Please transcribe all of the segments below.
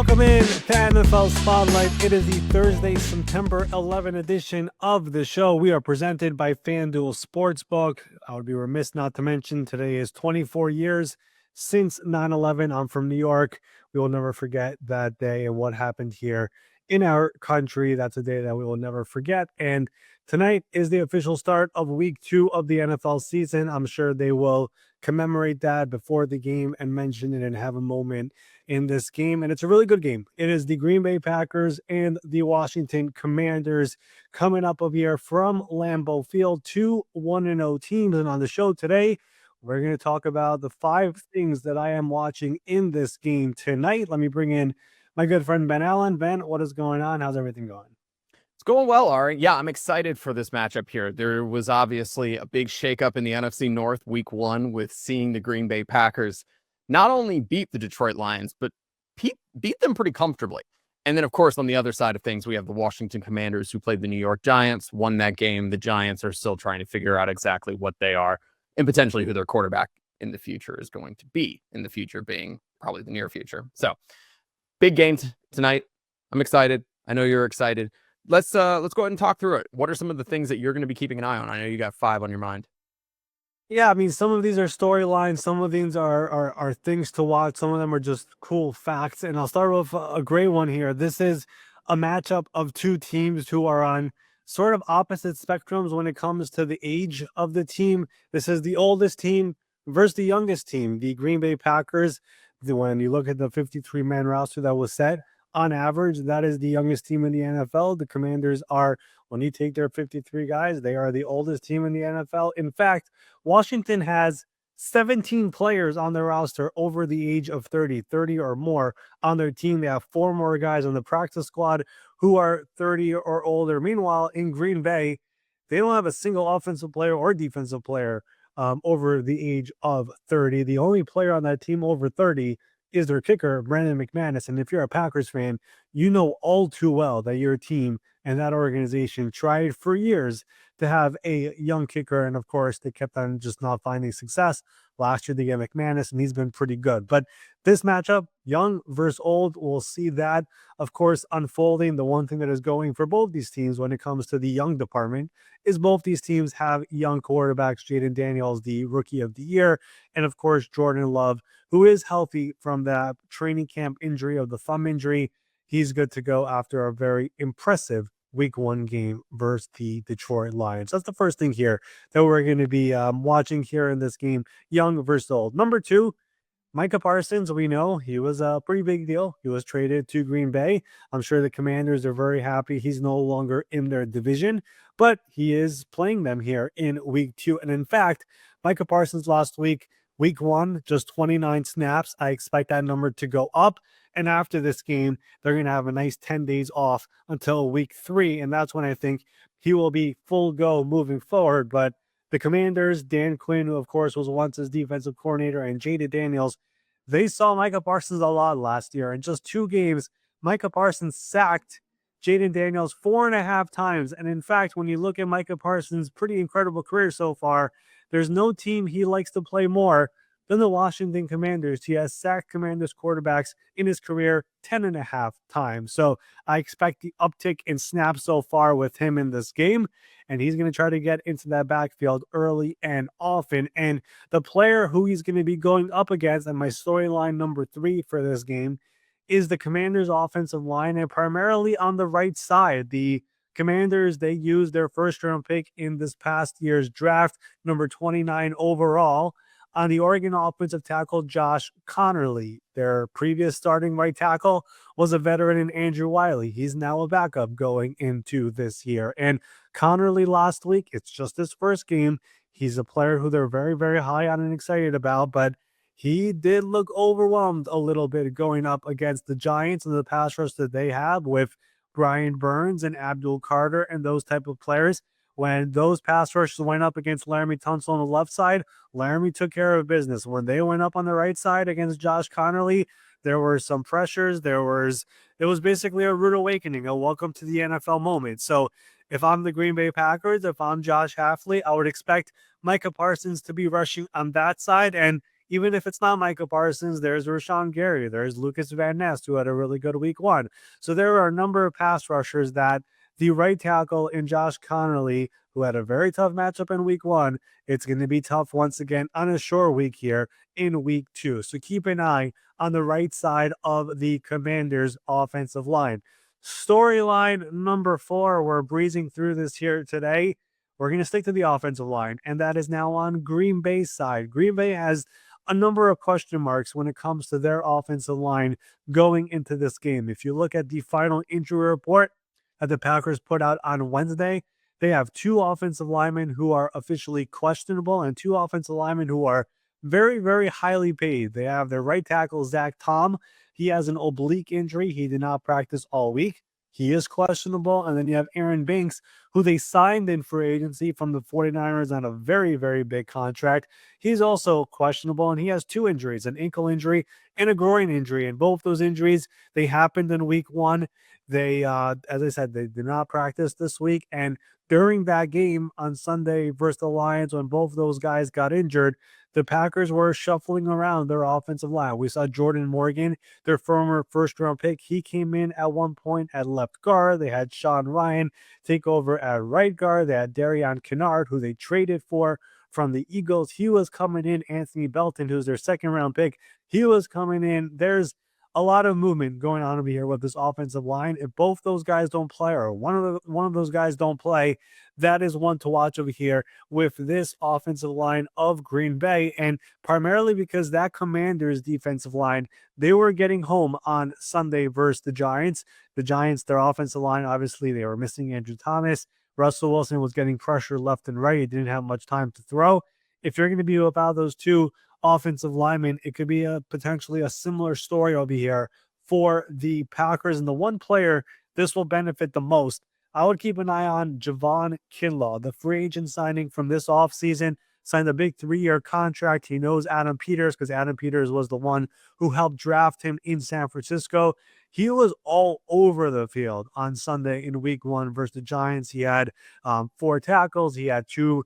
Welcome in to NFL Spotlight. It is the Thursday, September 11 edition of the show. We are presented by FanDuel Sportsbook. I would be remiss not to mention today is 24 years since 9/11. I'm from New York. We will never forget that day and what happened here in our country. That's a day that we will never forget. And tonight is the official start of week 2 of the NFL season. I'm sure they will commemorate that before the game and mention it and have a moment in this game. And it's a really good game. It is the Green Bay Packers and the Washington Commanders coming up of here from Lambeau Field, 2 1-0 teams. And on the show today, we're going to talk about the 5 things that I am watching in this game tonight. Let me bring in my good friend Ben Allen. Ben, what is going on? How's everything going? It's going well, Ari. Yeah, I'm excited for this matchup here. There was obviously a big shakeup in the NFC North week 1 with seeing the Green Bay Packers not only beat the Detroit Lions, but beat them pretty comfortably. And then, of course, on the other side of things, we have the Washington Commanders who played the New York Giants, won that game. The Giants are still trying to figure out exactly what they are and potentially who their quarterback in the future is going to be, in the future being probably the near future. So big games tonight. I'm excited. I know you're excited. Let's go ahead and talk through it. What are some of the things that you're going to be keeping an eye on? I know you got 5 on your mind. Yeah, I mean, some of these are storylines. Some of these are things to watch. Some of them are just cool facts. And I'll start with a great one here. This is a matchup of 2 teams who are on sort of opposite spectrums when it comes to the age of the team. This is the oldest team versus the youngest team, the Green Bay Packers. When you look at the 53-man roster that was set, on average, that is the youngest team in the NFL. The Commanders are, when you take their 53 guys, they are the oldest team in the NFL. In fact, Washington has 17 players on their roster over the age of 30 or more on their team. They have 4 more guys on the practice squad who are 30 or older. Meanwhile, in Green Bay, they don't have a single offensive player or defensive player over the age of 30. The only player on that team over 30 is their kicker, Brandon McManus. And if you're a Packers fan, you know all too well that your team and that organization tried for years to have a young kicker. And of course, they kept on just not finding success. Last year, they get McManus, and he's been pretty good. But this matchup, young versus old, we'll see that, of course, unfolding. The one thing that is going for both these teams when it comes to the young department is both these teams have young quarterbacks. Jaden Daniels, the rookie of the year, and of course, Jordan Love, who is healthy from that training camp injury of the thumb injury. He's good to go after a very impressive week 1 game versus the Detroit Lions. That's the first thing here that we're going to be watching here in this game, young versus old. Number 2, Micah Parsons. We know he was a pretty big deal. He was traded to Green Bay. I'm sure the Commanders are very happy he's no longer in their division, but he is playing them here in week 2. And in fact, Micah Parsons last week, week 1, just 29 snaps. I expect that number to go up. And after this game, they're going to have a nice 10 days off until week 3. And that's when I think he will be full go moving forward. But the Commanders, Dan Quinn, who of course was once his defensive coordinator, and Jaden Daniels, they saw Micah Parsons a lot last year. In just 2 games, Micah Parsons sacked Jaden Daniels 4.5 times. And in fact, when you look at Micah Parsons' pretty incredible career so far, there's no team he likes to play more than the Washington Commanders. He has sacked Commanders quarterbacks in his career 10.5 times. So I expect the uptick in snaps so far with him in this game, and he's going to try to get into that backfield early and often. And the player who he's going to be going up against, and my storyline number 3 for this game, is the Commanders' offensive line, and primarily on the right side. The Commanders, they used their first-round pick in this past year's draft, number 29 overall, on the Oregon offensive tackle, Josh Connerly. Their previous starting right tackle was a veteran in Andrew Wiley. He's now a backup going into this year. And Connerly last week, it's just his first game. He's a player who they're very, very high on and excited about, but he did look overwhelmed a little bit going up against the Giants and the pass rush that they have with Brian Burns and Abdul Carter and those type of players. When those pass rushes went up against Laramie Tunsil on the left side, Laramie took care of business. When they went up on the right side against Josh Connerly, there were some pressures. It was basically a rude awakening, a welcome to the NFL moment. So if I'm the Green Bay Packers, if I'm Josh Hafley, I would expect Micah Parsons to be rushing on that side. And Even if it's not Micah Parsons, there's Rashawn Gary, there's Lucas Van Ness, who had a really good week one. So there are a number of pass rushers that the right tackle in Josh Connolly, who had a very tough matchup in week one, it's going to be tough once again on a short week here in week two. So keep an eye on the right side of the Commanders' offensive line. Storyline number 4, we're breezing through this here today. We're going to stick to the offensive line, and that is now on Green Bay's side. Green Bay has a number of question marks when it comes to their offensive line going into this game. If you look at the final injury report that the Packers put out on Wednesday, they have 2 offensive linemen who are officially questionable and 2 offensive linemen who are very, very highly paid. They have their right tackle, Zach Tom. He has an oblique injury. He did not practice all week. He is questionable. And then you have Aaron Banks, who they signed in free agency from the 49ers on a very, very big contract. He's also questionable, and he has 2 injuries, an ankle injury and a groin injury. And both those injuries, they happened in week one. They, as I said, they did not practice this week. And during that game on Sunday versus the Lions, when both those guys got injured, the Packers were shuffling around their offensive line. We saw Jordan Morgan, their former first-round pick. He came in at one point at left guard. They had Sean Ryan take over at right guard. They had Darian Kennard, who they traded for from the Eagles. He was coming in. Anthony Belton, who's their second-round pick, he was coming in. There's a lot of movement going on over here with this offensive line. If both those guys don't play, or one of those guys don't play, that is one to watch over here with this offensive line of Green Bay. And primarily because that Commanders defensive line, they were getting home on Sunday versus the Giants. The Giants, their offensive line, obviously they were missing Andrew Thomas. Russell Wilson was getting pressure left and right. He didn't have much time to throw. If you're going to be without those 2 offensive linemen, it could be a potentially a similar story over here for the Packers. And the one player this will benefit the most, I would keep an eye on Javon Kinlaw, the free agent signing from this offseason, signed a big 3-year contract. He knows Adam Peters because Adam Peters was the one who helped draft him in San Francisco. He was all over the field on Sunday in week one versus the Giants. He had 4 tackles. He had 2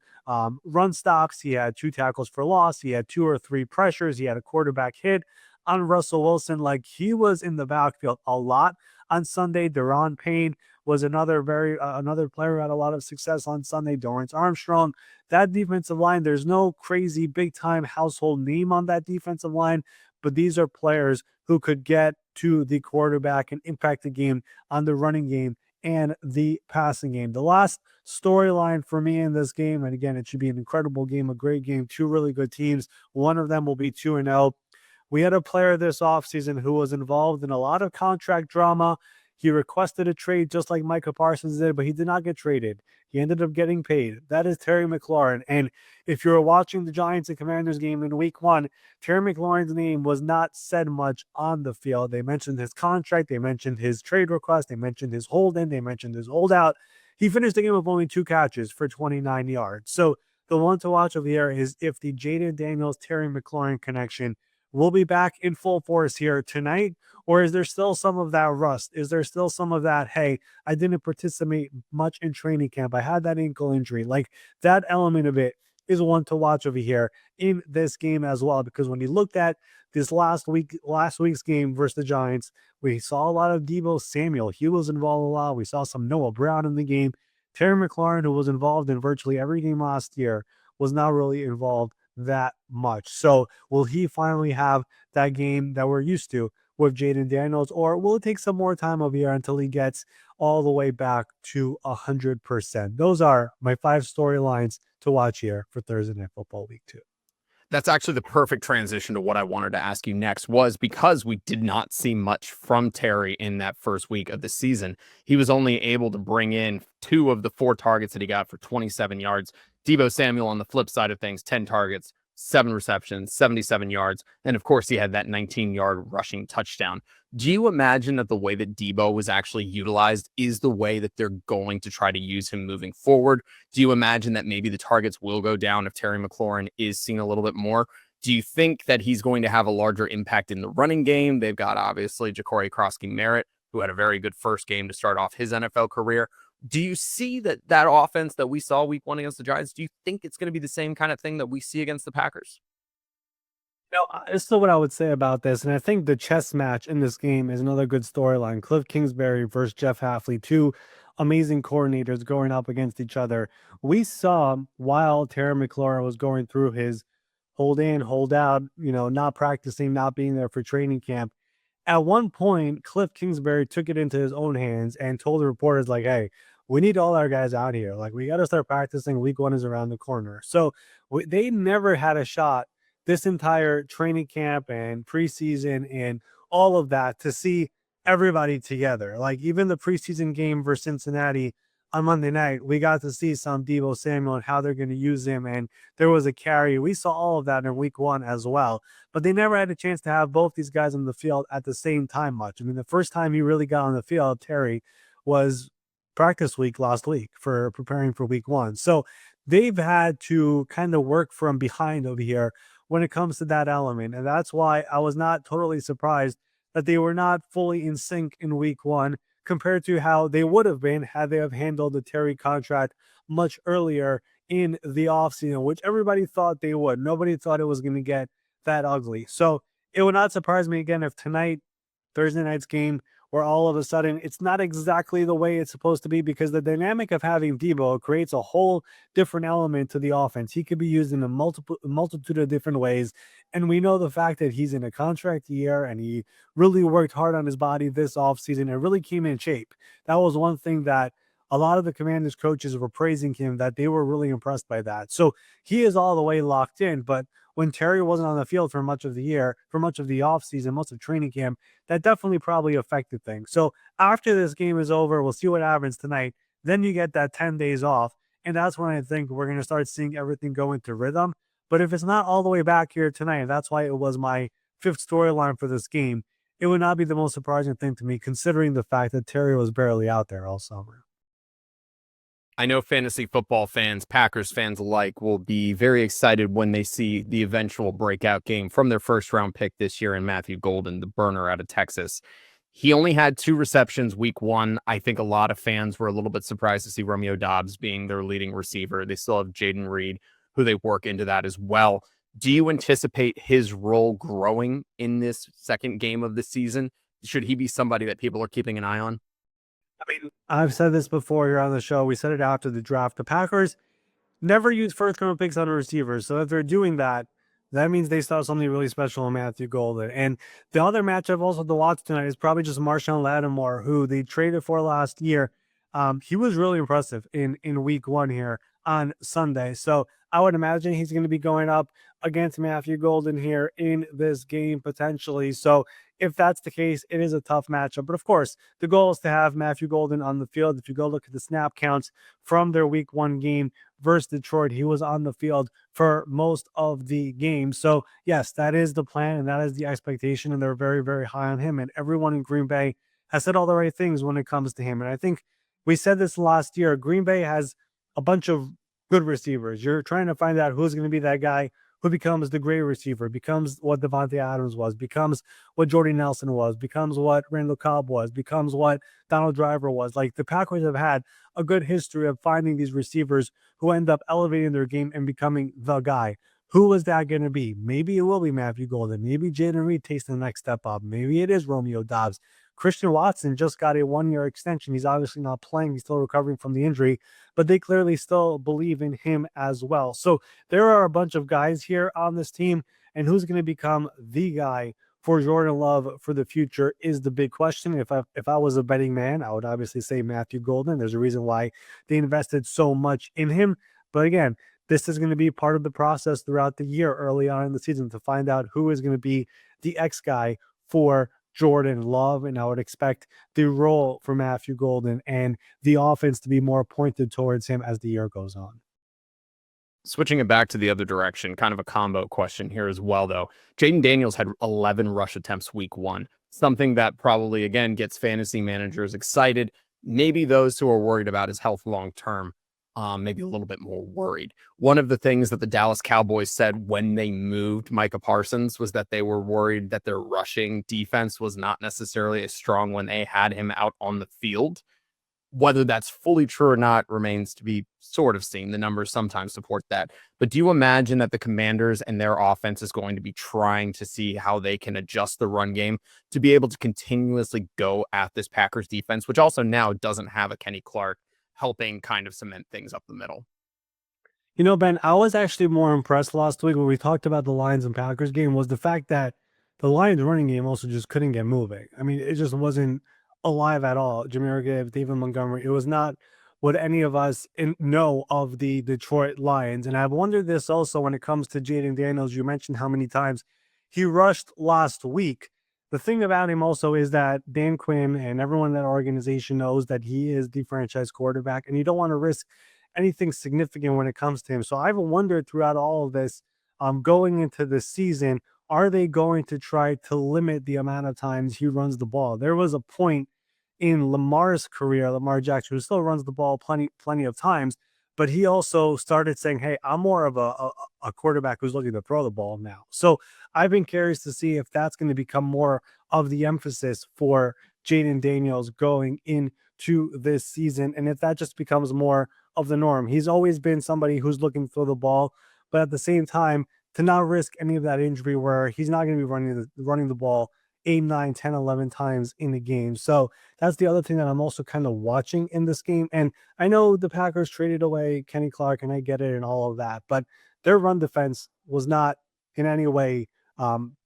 run stops. He had 2 tackles for loss. He had 2 or 3 pressures. He had a quarterback hit on Russell Wilson. Like, he was in the backfield a lot on Sunday. Deron Payne was another player who had a lot of success on Sunday. Dorrance Armstrong. That defensive line, there's no crazy big time household name on that defensive line, but these are players who could get to the quarterback and impact the game on the running game and the passing game. The last storyline for me in this game, and again, it should be an incredible game, a great game, 2 really good teams. One of them will be 2-0. We had a player this offseason who was involved in a lot of contract drama. He requested a trade just like Micah Parsons did, but he did not get traded. He ended up getting paid. That is Terry McLaurin. And if you were watching the Giants and Commanders game in week one, Terry McLaurin's name was not said much on the field. They mentioned his contract. They mentioned his trade request. They mentioned his hold-in. They mentioned his holdout. He finished the game with only 2 catches for 29 yards. So the one to watch over here is if the Jaden Daniels, Terry McLaurin connection will be back in full force here tonight, or is there still some of that rust? Is there still some of that, hey, I didn't participate much in training camp, I had that ankle injury? Like, that element of it is one to watch over here in this game as well, because when you looked at this last week's game versus the Giants, we saw a lot of Deebo Samuel. He was involved a lot. We saw some Noah Brown in the game. Terry McLaurin, who was involved in virtually every game last year, was not really involved that much. So will he finally have that game that we're used to with Jaden Daniels, or will it take some more time over here until he gets all the way back to 100%? Those are my 5 storylines to watch here for Thursday Night Football Week 2. That's actually the perfect transition to what I wanted to ask you next, was because we did not see much from Terry in that first week of the season. He was only able to bring in 2 of the 4 targets that he got for 27 yards. Deebo Samuel on the flip side of things, 10 targets, 7 receptions, 77 yards. And of course, he had that 19-yard rushing touchdown. Do you imagine that the way that Deebo was actually utilized is the way that they're going to try to use him moving forward? Do you imagine that maybe the targets will go down if Terry McLaurin is seen a little bit more? Do you think that he's going to have a larger impact in the running game? They've got, obviously, Ja'Cory Crosky-Merritt, who had a very good first game to start off his NFL career. Do you see that offense that we saw week 1 against the Giants, do you think it's going to be the same kind of thing that we see against the Packers? No, this is what I would say about this, and I think the chess match in this game is another good storyline. Cliff Kingsbury versus Jeff Halfley, two amazing coordinators going up against each other. We saw while Terry McLaurin was going through his hold in, hold out, not practicing, not being there for training camp. At one point, Cliff Kingsbury took it into his own hands and told the reporters, like, hey, we need all our guys out here. Like, we got to start practicing. Week one is around the corner. So they never had a shot this entire training camp and preseason and all of that to see everybody together. Like, even the preseason game versus Cincinnati on Monday night, we got to see some Deebo Samuel and how they're going to use him. And there was a carry. We saw all of that in week one as well, but they never had a chance to have both these guys on the field at the same time much. I mean, the first time he really got on the field, Terry, was practice week last week for preparing for week one. So they've had to kind of work from behind over here when it comes to that element. And that's why I was not totally surprised that they were not fully in sync in week one compared to how they would have been had they have handled the Terry contract much earlier in the offseason, which everybody thought they would. Nobody thought it was going to get that ugly. So it would not surprise me again if tonight, Thursday night's game, where all of a sudden it's not exactly the way it's supposed to be, because the dynamic of having Deebo creates a whole different element to the offense. He could be used in a multitude of different ways. And we know the fact that he's in a contract year and he really worked hard on his body this offseason and really came in shape. That was one thing that a lot of the Commanders coaches were praising him, that they were really impressed by that. So he is all the way locked in. But when Terry wasn't on the field for much of the year, for much of the offseason, most of training camp, that definitely probably affected things. So after this game is over, we'll see what happens tonight. Then you get that 10 days off. And that's when I think we're going to start seeing everything go into rhythm. But if it's not all the way back here tonight, that's why it was my fifth storyline for this game. It would not be the most surprising thing to me, considering the fact that Terry was barely out there all summer. I know fantasy football fans, Packers fans alike, will be very excited when they see the eventual breakout game from their first round pick this year in Matthew Golden, the burner out of Texas. He only had 2 receptions week one. I think a lot of fans were a little bit surprised to see Romeo Doubs being their leading receiver. They still have Jaden Reed, who they work into that as well. Do you anticipate his role growing in this second game of the season? Should he be somebody that people are keeping an eye on? I mean, I've said this before here on the show. We said it after the draft. The Packers never use first round picks on receivers. So if they're doing that, that means they saw something really special in Matthew Golden. And the other matchup also to watch tonight is probably just Marshawn Lattimore, who they traded for last year. He was really impressive in week one here on Sunday. So I would imagine he's going to be going up against Matthew Golden here in this game potentially. So if that's the case, it is a tough matchup. But of course, the goal is to have Matthew Golden on the field. If you go look at the snap counts from their week one game versus Detroit, he was on the field for most of the game. So yes, that is the plan and that is the expectation. And they're very, very high on him. And everyone in Green Bay has said all the right things when it comes to him. And I think we said this last year. Green Bay has a bunch of good receivers. You're trying to find out who's going to be that guy who becomes the great receiver, becomes what Devontae Adams was, becomes what Jordy Nelson was, becomes what Randall Cobb was, becomes what Donald Driver was. Like, the Packers have had a good history of finding these receivers who end up elevating their game and becoming the guy. Who is that going to be? Maybe it will be Matthew Golden. Maybe Jaden Reed takes the next step up. Maybe it is Romeo Doubs. Christian Watson just got a 1-year extension. He's obviously not playing. He's still recovering from the injury, but they clearly still believe in him as well. So there are a bunch of guys here on this team, and who's going to become the guy for Jordan Love for the future is the big question. If I was a betting man, I would obviously say Matthew Golden. There's a reason why they invested so much in him. But again, this is going to be part of the process throughout the year early on in the season to find out who is going to be the X guy for Jordan Love. And I would expect the role for Matthew Golden and the offense to be more pointed towards him as the year goes on. Switching it back to the other direction, kind of a combo question here as well, though. Jaden Daniels had 11 rush attempts week one, something that probably, again, gets fantasy managers excited. Maybe those who are worried about his health long term, maybe a little bit more worried. One of the things that the Dallas Cowboys said when they moved Micah Parsons was that they were worried that their rushing defense was not necessarily as strong when they had him out on the field. Whether that's fully true or not remains to be sort of seen. The numbers sometimes support that. But do you imagine that the Commanders and their offense is going to be trying to see how they can adjust the run game to be able to continuously go at this Packers defense, which also now doesn't have a Kenny Clark helping kind of cement things up the middle? You know, Ben, I was actually more impressed last week when we talked about the Lions and Packers game was the fact that the Lions running game also just couldn't get moving. I mean, it just wasn't alive at all. Jameer Gibbs, David Montgomery, it was not what any of us know of the Detroit Lions. And I've wondered this also when it comes to Jaden Daniels. You mentioned how many times he rushed last week. The thing about him also is that Dan Quinn and everyone in that organization knows that he is the franchise quarterback, and you don't want to risk anything significant when it comes to him. So I've wondered throughout all of this, going into the season, are they going to try to limit the amount of times he runs the ball? There was a point in Lamar's career, Lamar Jackson, who still runs the ball plenty of times, but he also started saying, "Hey, I'm more of a quarterback who's looking to throw the ball now." So I've been curious to see if that's going to become more of the emphasis for Jaden Daniels going into this season, and if that just becomes more of the norm. He's always been somebody who's looking to throw the ball, but at the same time, to not risk any of that injury where he's not going to be running the ball 8, 9, 10, 11 times in the game. So that's the other thing that I'm also kind of watching in this game. And I know the Packers traded away Kenny Clark, and I get it and all of that, but their run defense was not in any way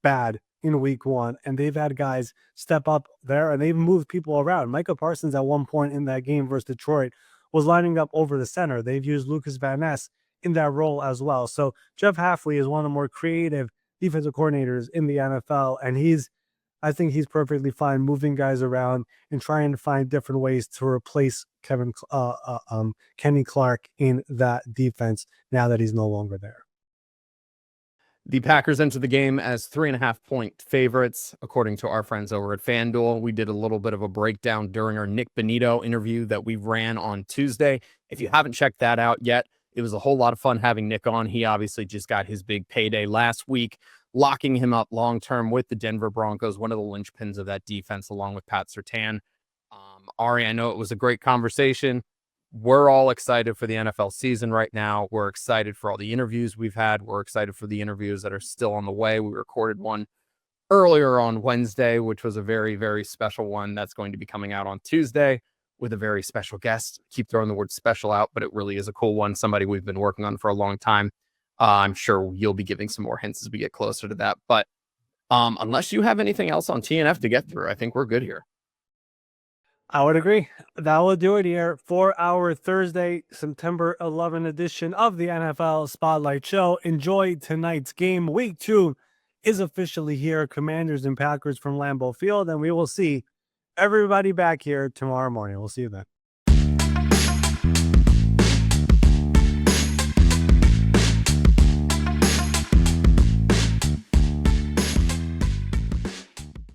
bad in week one. And they've had guys step up there and they've moved people around. Micah Parsons at one point in that game versus Detroit was lining up over the center. They've used Lucas Van Ness in that role as well. So Jeff Hafley is one of the more creative defensive coordinators in the NFL, and I think he's perfectly fine moving guys around and trying to find different ways to replace Kenny Clark in that defense now that he's no longer there. The Packers enter the game as 3.5-point favorites, according to our friends over at FanDuel. We did a little bit of a breakdown during our Nick Bonito interview that we ran on Tuesday. If you haven't checked that out yet, it was a whole lot of fun having Nick on. He obviously just got his big payday last week, locking him up long-term with the Denver Broncos, one of the linchpins of that defense, along with Pat Surtain. Ari, I know it was a great conversation. We're all excited for the NFL season right now. We're excited for all the interviews we've had. We're excited for the interviews that are still on the way. We recorded one earlier on Wednesday, which was a very, very special one that's going to be coming out on Tuesday with a very special guest. Keep throwing the word special out, but it really is a cool one. Somebody we've been working on for a long time. I'm sure you'll be giving some more hints as we get closer to that. But unless you have anything else on TNF to get through, I think we're good here. I would agree. That will do it here for our Thursday, September 11 edition of the NFL Spotlight Show. Enjoy tonight's game. Week 2 is officially here. Commanders and Packers from Lambeau Field, and we will see everybody back here tomorrow morning. We'll see you then.